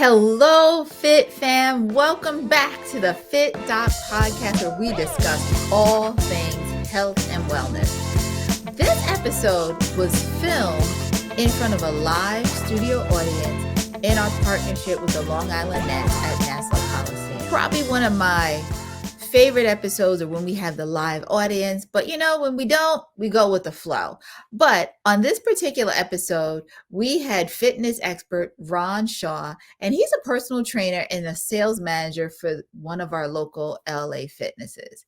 Hello, Fit Fam. Welcome back to the Fit Doc podcast where we discuss all things health and wellness. This episode was filmed in front of a live studio audience in our partnership with the Long Island Nets at Nassau Coliseum. Probably one of my favorite episodes are when we have the live audience, but when we don't, we go with the flow. But on this particular episode, we had fitness expert Ron Shaw, and he's a personal trainer and a sales manager for one of our local LA fitnesses.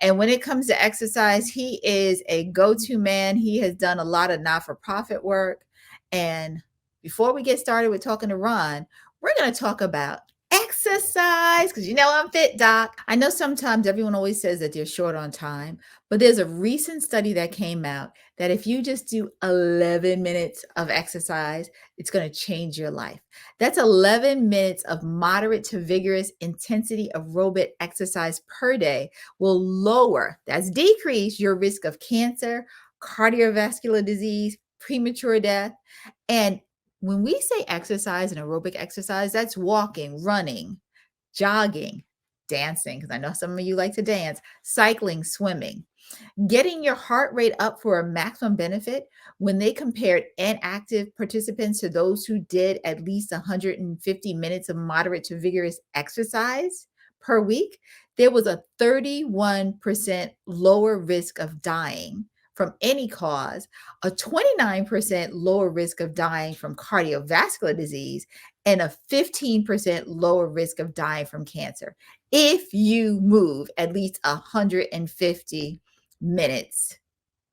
And when it comes to exercise, he is a go-to man. He has done a lot of not-for-profit work. And before we get started with talking to Ron, we're going to talk about exercise because I'm Fit Doc. I know sometimes everyone always says that they're short on time, but there's a recent study that came out that if you just do 11 minutes of exercise, it's going to change your life. That's 11 minutes of moderate to vigorous intensity aerobic exercise per day will decrease your risk of cancer, cardiovascular disease, premature death, and when we say exercise and aerobic exercise, that's walking, running, jogging, dancing, because I know some of you like to dance, cycling, swimming. Getting your heart rate up for a maximum benefit, when they compared inactive participants to those who did at least 150 minutes of moderate to vigorous exercise per week, there was a 31% lower risk of dying from any cause, a 29% lower risk of dying from cardiovascular disease, and a 15% lower risk of dying from cancer if you move at least 150 minutes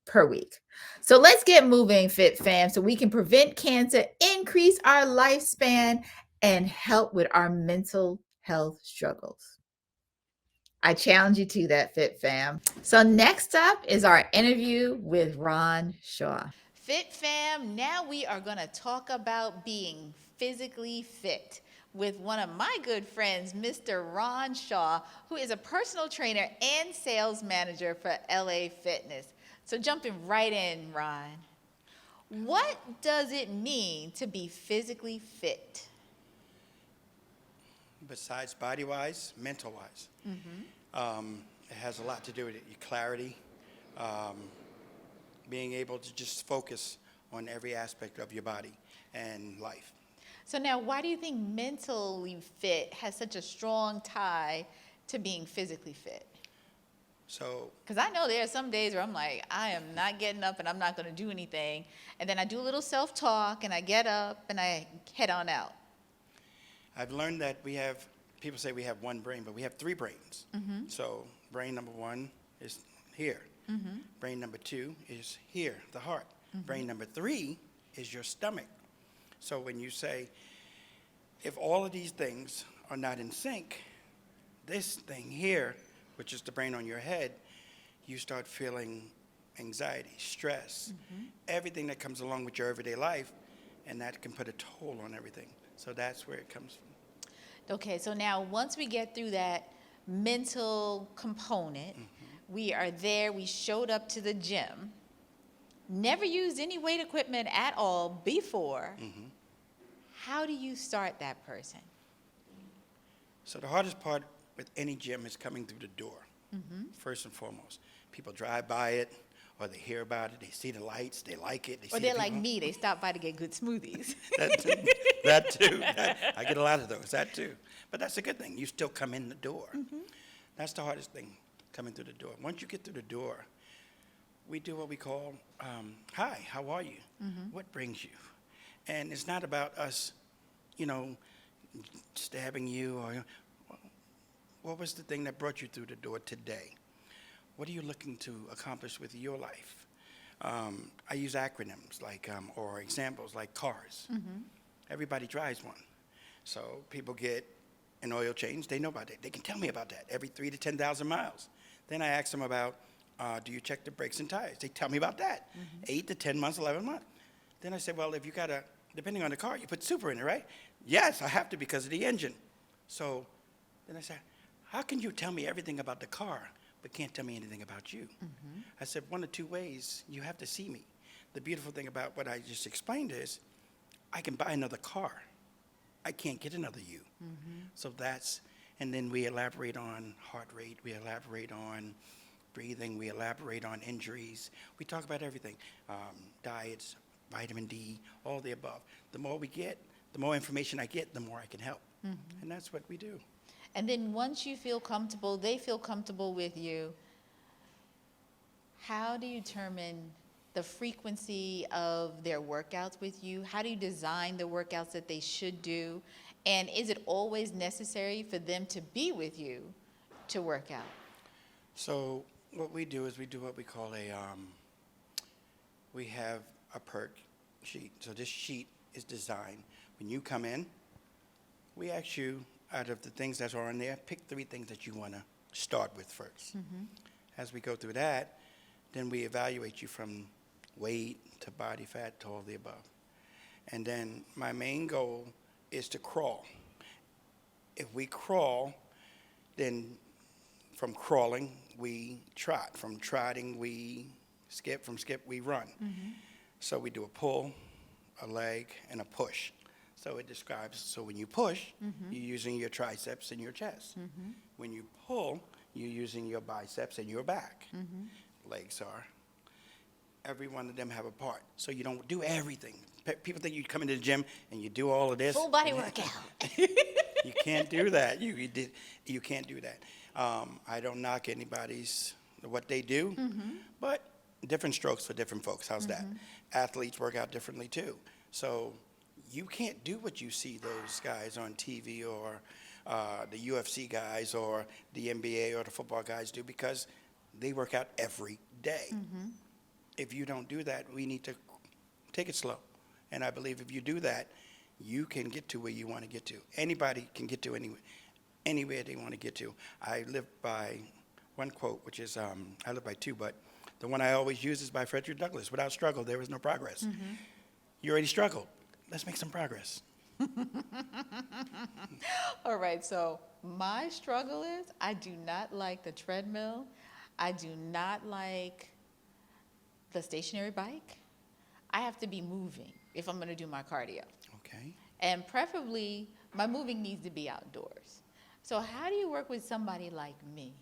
per week. So let's get moving, Fit Fam, so we can prevent cancer, increase our lifespan, and help with our mental health struggles. I challenge you to that, Fit Fam. So next up is our interview with Ron Shaw. Fit Fam, now we are going to talk about being physically fit with one of my good friends, Mr. Ron Shaw, who is a personal trainer and sales manager for LA Fitness. So jumping right in, Ron, what does it mean to be physically fit? Besides body-wise, mental-wise. It has a lot to do with it. Your clarity, being able to just focus on every aspect of your body and life. So now, why do you think mentally fit has such a strong tie to being physically fit? So, because I know there are some days where I'm like, I am not getting up and I'm not going to do anything. And then I do a little self-talk and I get up and I head on out. I've learned that people say we have one brain, but we have three brains. So brain number one is here. Brain number two is here, the heart. Brain number three is your stomach. So when you say, if all of these things are not in sync, this thing here, which is the brain on your head, you start feeling anxiety, stress, everything that comes along with your everyday life, and that can put a toll on everything. So that's where it comes from. Okay, so now once we get through that mental component, we are there, we showed up to the gym, never used any weight equipment at all before. How do you start that person? So the hardest part with any gym is coming through the door, first and foremost. People drive by it, or they hear about it, they see the lights, they like it. Or they're like me, they stop by to get good smoothies. That too. I get a lot of those, that too. But that's a good thing. You still come in the door. That's the hardest thing, coming through the door. Once you get through the door, we do what we call, hi, how are you? What brings you? And it's not about us, stabbing you or, what was the thing that brought you through the door today? What are you looking to accomplish with your life? I use acronyms or examples like cars. Everybody drives one. So people get an oil change, they know about that. They can tell me about that every 3 to 10,000 miles. Then I ask them about, do you check the brakes and tires? They tell me about that. 8 to 10 months, 11 months. Then I say, well, if you got depending on the car, you put super in it, right? Yes, I have to because of the engine. So then I said, how can you tell me everything about the car, but can't tell me anything about you? I said, one of two ways, you have to see me. The beautiful thing about what I just explained is, I can buy another car. I can't get another you. So that's, and then we elaborate on heart rate, we elaborate on breathing, we elaborate on injuries. We talk about everything, diets, vitamin D, all the above. The more we get, the more information I get, the more I can help. And that's what we do. And then once you feel comfortable, they feel comfortable with you, how do you determine the frequency of their workouts with you? How do you design the workouts that they should do? And is it always necessary for them to be with you to work out? So what we do is we do what we call we have a perk sheet. So this sheet is designed. When you come in, we ask you, out of the things that are on there, pick 3 things that you want to start with first. As we go through that, then we evaluate you from weight to body fat to all the above. And then my main goal is to crawl. If we crawl, then from crawling, we trot. From trotting, we skip. From skip, we run. So we do a pull, a leg, and a push. So it describes, so when you push, you're using your triceps and your chest. When you pull, you're using your biceps and your back. Legs are. Every one of them have a part. So you don't do everything. People think you come into the gym and you do all of this. Full body workout. You can't do that. You can't do that. I don't knock anybody's, what they do, but different strokes for different folks. How's that? Athletes work out differently too. So you can't do what you see those guys on TV or the UFC guys or the NBA or the football guys do, because they work out every day. If you don't do that, we need to take it slow. And I believe if you do that, you can get to where you want to get to. Anybody can get to anywhere they want to get to. I live by one quote, which is, I live by 2, but the one I always use is by Frederick Douglass. Without struggle, there is no progress. You already struggled. Let's make some progress. All right, so my struggle is I do not like the treadmill. I do not like the stationary bike. I have to be moving if I'm going to do my cardio. Okay. And preferably, my moving needs to be outdoors. So how do you work with somebody like me?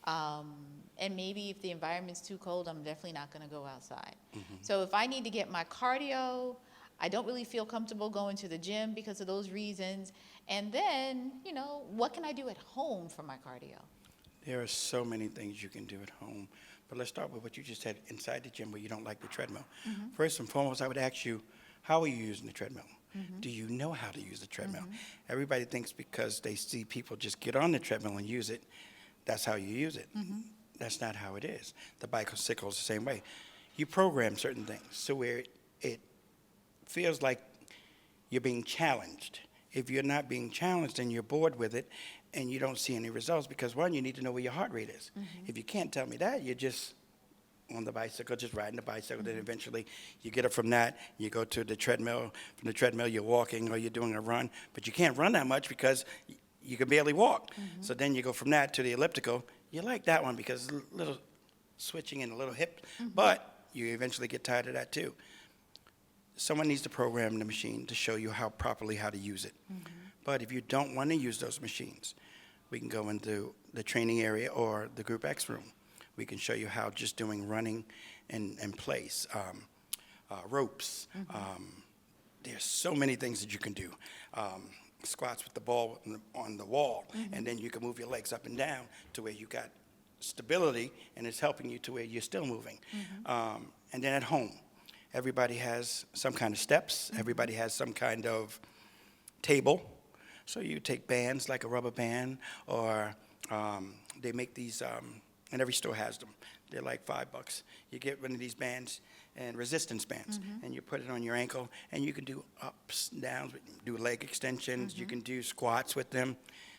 And maybe if the environment's too cold, I'm definitely not going to go outside. So if I need to get my cardio, I don't really feel comfortable going to the gym because of those reasons. And then, what can I do at home for my cardio? There are so many things you can do at home. But let's start with what you just said inside the gym where you don't like the treadmill. First and foremost, I would ask you, how are you using the treadmill? Do you know how to use the treadmill? Everybody thinks because they see people just get on the treadmill and use it, that's how you use it. That's not how it is. The bicycle is the same way. You program certain things so where it feels like you're being challenged. If you're not being challenged and you're bored with it and you don't see any results, because one, you need to know where your heart rate is. If you can't tell me that, you're just on the bicycle, just riding the bicycle, then eventually you get up from that, you go to the treadmill. From the treadmill, you're walking or you're doing a run, but you can't run that much because you can barely walk. So then you go from that to the elliptical. You like that one because it's a little switching and a little hip, but you eventually get tired of that too. Someone needs to program the machine to show you how to use it. But if you don't want to use those machines, we can go into the training area or the Group X room. We can show you how just doing running in place, ropes. There's so many things that you can do. Squats with the ball on the wall, and then you can move your legs up and down to where you got stability, and it's helping you to where you're still moving. And then at home, everybody has some kind of steps. Everybody has some kind of table. So you take bands like a rubber band, or they make these, and every store has them. They're like $5. You get one of these bands and resistance bands, and you put it on your ankle, and you can do ups, downs, do leg extensions. You can do squats with them.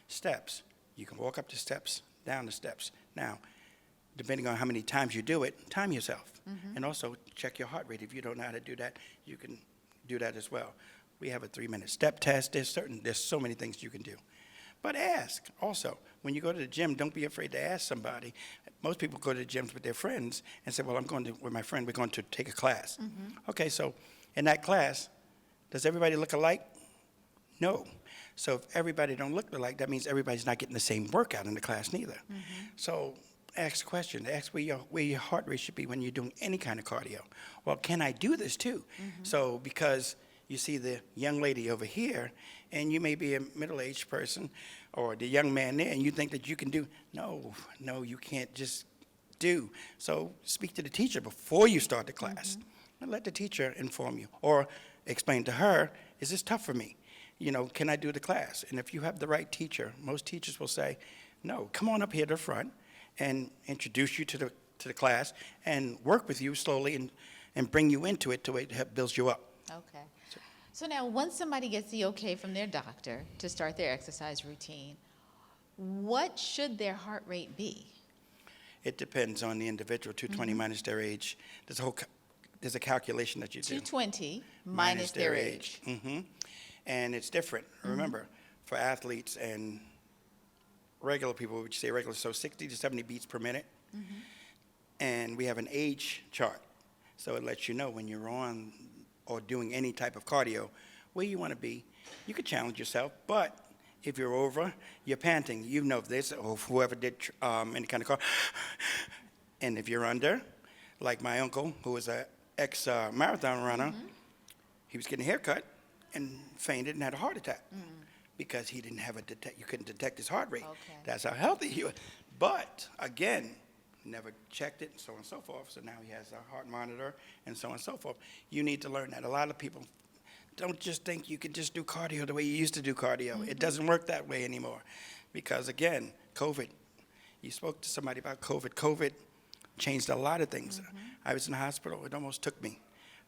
Steps. You can walk up the steps, down the steps. Now, depending on how many times you do it, time yourself. And also check your heart rate. If you don't know how to do that, you can do that as well. We have a 3-minute step test. There's so many things you can do. But ask also. When you go to the gym, don't be afraid to ask somebody. Most people go to the gyms with their friends and say, well, I'm going to, with my friend, we're going to take a class. Okay, so in that class, does everybody look alike? No. So if everybody don't look alike, that means everybody's not getting the same workout in the class neither. So ask a question. Ask where your heart rate should be when you're doing any kind of cardio. Well, can I do this too? So because you see the young lady over here, and you may be a middle-aged person, or the young man there, and you think that you can do. No, you can't just do. So speak to the teacher before you start the class, and let the teacher inform you, or explain to her, is this tough for me? Can I do the class? And if you have the right teacher, most teachers will say, no, come on up here to the front and introduce you to the class and work with you slowly and bring you into it to it builds you up. Okay. So now, once somebody gets the okay from their doctor to start their exercise routine, what should their heart rate be? It depends on the individual. 220 minus their age. There's a calculation that you do. 220 minus their age. And it's different. Remember, for athletes and regular people, which say regular, so 60 to 70 beats per minute. And we have an age chart. So it lets you know when you're on or doing any type of cardio where you want to be. You could challenge yourself, but if you're over, you're panting. You know this, or whoever did any kind of car. And if you're under, like my uncle, who was an ex-marathon runner, he was getting a haircut and fainted and had a heart attack because he didn't have you couldn't detect his heart rate. Okay. That's how healthy he was. But again, never checked it, and so on and so forth. So now he has a heart monitor, and so on and so forth. You need to learn that. A lot of people don't just think you can just do cardio the way you used to do cardio. It doesn't work that way anymore. Because again, COVID, you spoke to somebody about COVID. COVID changed a lot of things. I was in the hospital. It almost took me.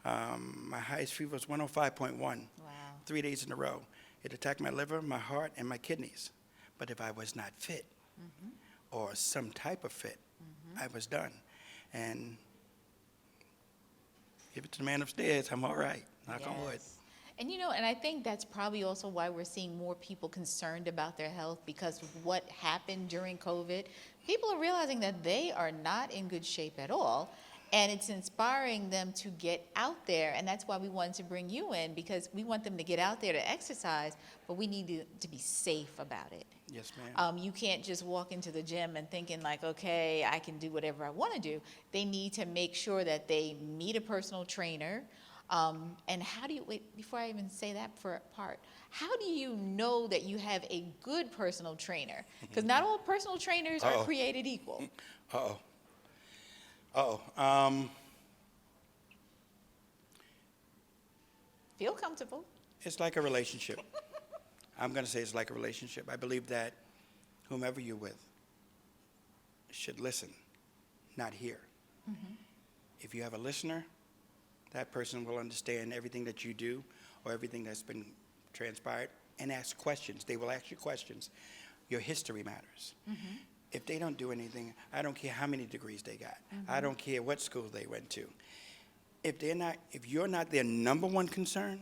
My highest fever was 105.1. Wow. 3 days in a row. It attacked my liver, my heart, and my kidneys. But if I was not fit, or some type of fit, I was done. And give it to the man upstairs, I'm all right. Knock on wood. And and I think that's probably also why we're seeing more people concerned about their health, because of what happened during COVID. People are realizing that they are not in good shape at all. And it's inspiring them to get out there. And that's why we wanted to bring you in, because we want them to get out there to exercise, but we need to be safe about it. Yes, ma'am. You can't just walk into the gym and thinking like, okay, I can do whatever I want to do. They need to make sure that they meet a personal trainer. And how do you, wait, before I even say that part, how do you know that you have a good personal trainer? Because not all personal trainers are created equal. Feel comfortable. It's like a relationship. I'm going to say it's like a relationship. I believe that whomever you're with should listen, not hear. If you have a listener, that person will understand everything that you do or everything that's been transpired and ask questions. They will ask you questions. Your history matters. If they don't do anything, I don't care how many degrees they got. I don't care what school they went to. If you're not their number one concern,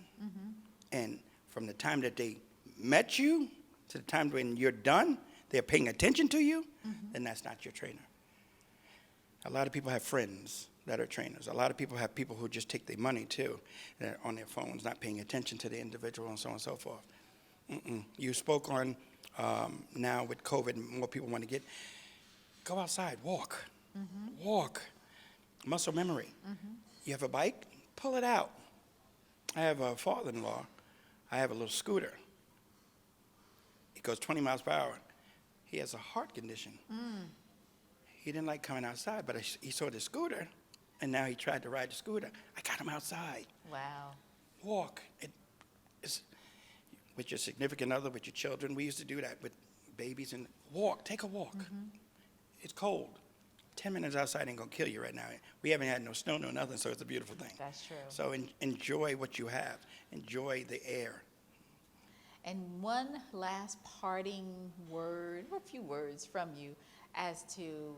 and from the time that they met you to the time when you're done, they're paying attention to you, then that's not your trainer. A lot of people have friends that are trainers. A lot of people have people who just take their money too, that are on their phones, not paying attention to the individual and so on and so forth. You spoke on now with COVID, more people want to go outside, walk, muscle memory. You have a bike, pull it out. I have a father-in-law. I have a little scooter. It goes 20 miles per hour. He has a heart condition. He didn't like coming outside, but he saw the scooter, and now he tried to ride the scooter. I got him outside. Wow. Walk. It's with your significant other, with your children. We used to do that with babies, and walk. Take a walk. It's cold. 10 minutes outside ain't going to kill you right now. We haven't had no snow, no nothing, so it's a beautiful thing. That's true. So enjoy what you have. Enjoy the air. And one last parting word, or a few words from you, as to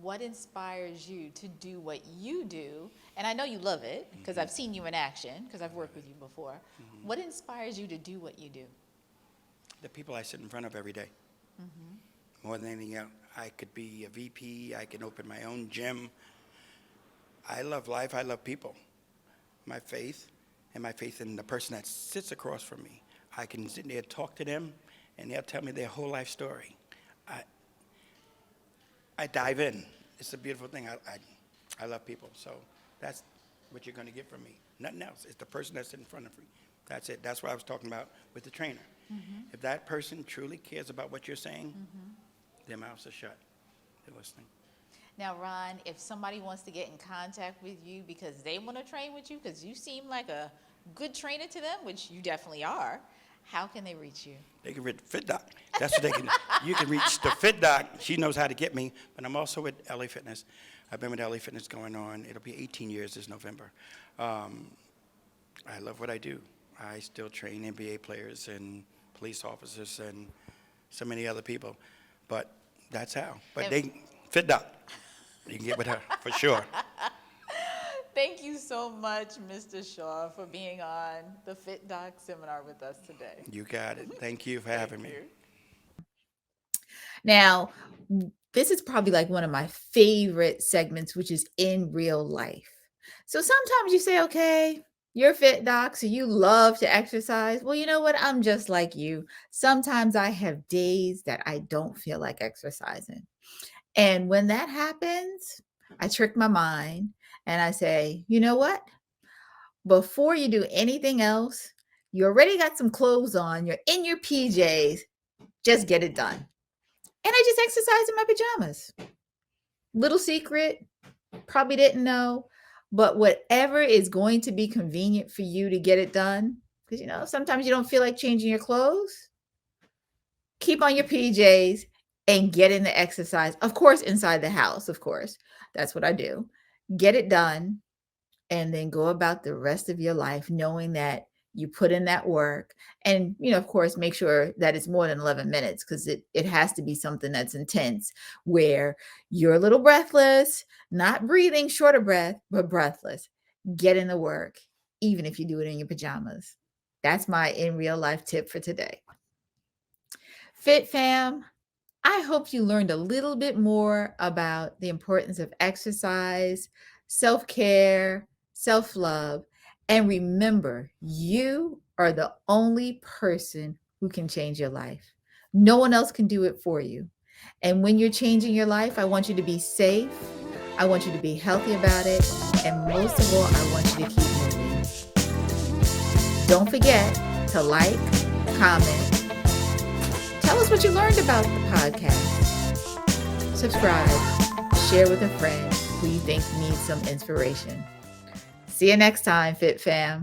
what inspires you to do what you do. And I know you love it, because I've seen you in action, because I've worked with you before. What inspires you to do what you do? The people I sit in front of every day. More than anything else. I could be a VP. I can open my own gym. I love life. I love people. My faith, and my faith in the person that sits across from me, I can sit there and talk to them, and they'll tell me their whole life story. I, I dive in. It's a beautiful thing. I love people. So that's what you're going to get from me. Nothing else. It's the person that's in front of you. That's it. That's what I was talking about with the trainer. If that person truly cares about what you're saying, their mouths are shut. They're listening. Now, Ron, if somebody wants to get in contact with you because they want to train with you, because you seem like a good trainer to them, which you definitely are, how can they reach you? They can reach Fit Doc. That's what they can. You can reach the Fit Doc. She knows how to get me. But I'm also with LA Fitness. I've been with LA Fitness going on. It'll be 18 years this November. I love what I do. I still train NBA players and police officers and so many other people. But that's how. But Fit Doc. You can get with her for sure. Thank you so much, Mr. Shaw, for being on the Fit Doc seminar with us today. You got it. Thank you for having me. Now, this is probably like one of my favorite segments, which is in real life. So sometimes you say, okay, you're a fit doc, so you love to exercise. Well, you know what? I'm just like you. Sometimes I have days that I don't feel like exercising. And when that happens, I trick my mind and I say, you know what? Before you do anything else, you already got some clothes on, you're in your PJs, just get it done. And I just exercise in my pajamas. Little secret, probably didn't know, but whatever is going to be convenient for you to get it done, because sometimes you don't feel like changing your clothes, keep on your PJs and get in the exercise. Of course, inside the house, of course. That's what I do. Get it done and then go about the rest of your life knowing that you put in that work. And, of course, make sure that it's more than 11 minutes because it has to be something that's intense where you're a little breathless, not breathing, short of breath, but breathless. Get in the work, even if you do it in your pajamas. That's my in real life tip for today. Fit fam, I hope you learned a little bit more about the importance of exercise, self-care, self-love, and remember, you are the only person who can change your life. No one else can do it for you. And when you're changing your life, I want you to be safe. I want you to be healthy about it. And most of all, I want you to keep moving. Don't forget to like, comment, tell us what you learned about the podcast. Subscribe, share with a friend who you think needs some inspiration. See you next time, Fit Fam.